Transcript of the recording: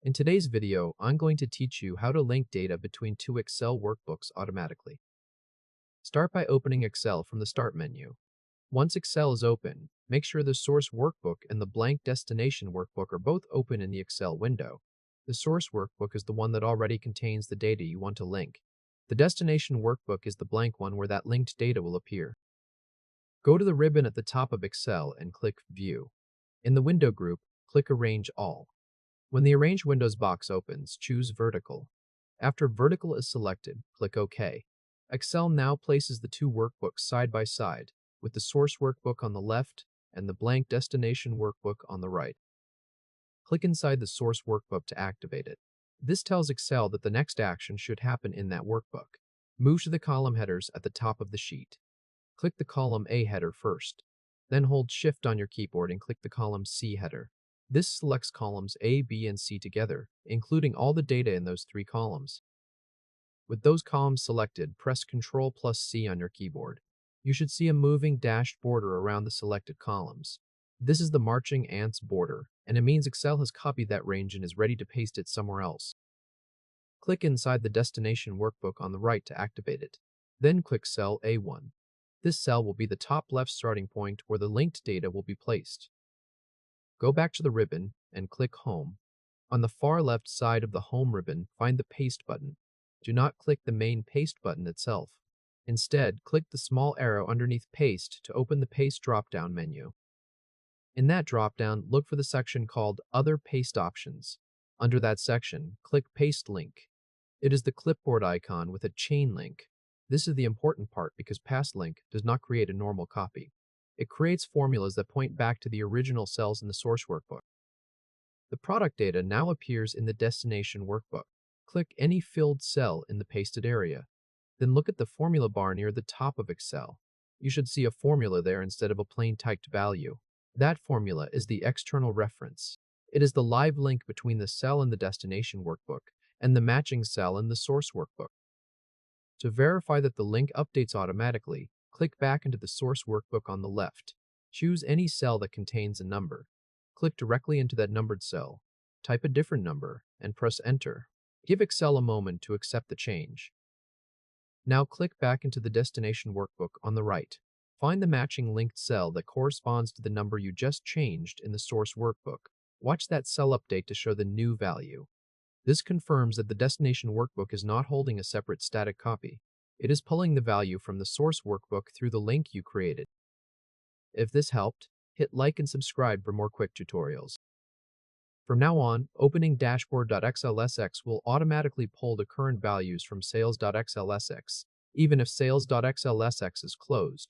In today's video, I'm going to teach you how to link data between two Excel workbooks automatically. Start by opening Excel from the Start menu. Once Excel is open, make sure the source workbook and the blank destination workbook are both open in the Excel window. The source workbook is the one that already contains the data you want to link. The destination workbook is the blank one where that linked data will appear. Go to the ribbon at the top of Excel and click View. In the window group, click Arrange All. When the Arrange Windows box opens, choose Vertical. After Vertical is selected, click OK. Excel now places the two workbooks side by side, with the source workbook on the left and the blank destination workbook on the right. Click inside the source workbook to activate it. This tells Excel that the next action should happen in that workbook. Move to the column headers at the top of the sheet. Click the column A header first. Then hold Shift on your keyboard and click the column C header. This selects columns A, B, and C together, including all the data in those three columns. With those columns selected, press Ctrl+C on your keyboard. You should see a moving dashed border around the selected columns. This is the marching ants border, and it means Excel has copied that range and is ready to paste it somewhere else. Click inside the destination workbook on the right to activate it. Then click cell A1. This cell will be the top left starting point where the linked data will be placed. Go back to the ribbon and click Home. On the far left side of the Home ribbon, find the Paste button. Do not click the main Paste button itself. Instead, click the small arrow underneath Paste to open the Paste drop-down menu. In that drop-down, look for the section called Other Paste Options. Under that section, click Paste Link. It is the clipboard icon with a chain link. This is the important part because Paste Link does not create a normal copy. It creates formulas that point back to the original cells in the source workbook. The product data now appears in the destination workbook. Click any filled cell in the pasted area. Then look at the formula bar near the top of Excel. You should see a formula there instead of a plain typed value. That formula is the external reference. It is the live link between the cell in the destination workbook and the matching cell in the source workbook. To verify that the link updates automatically, click back into the source workbook on the left. Choose any cell that contains a number. Click directly into that numbered cell. Type a different number and press Enter. Give Excel a moment to accept the change. Now click back into the destination workbook on the right. Find the matching linked cell that corresponds to the number you just changed in the source workbook. Watch that cell update to show the new value. This confirms that the destination workbook is not holding a separate static copy. It is pulling the value from the source workbook through the link you created. If this helped, hit like and subscribe for more quick tutorials. From now on, opening dashboard.xlsx will automatically pull the current values from sales.xlsx, even if sales.xlsx is closed.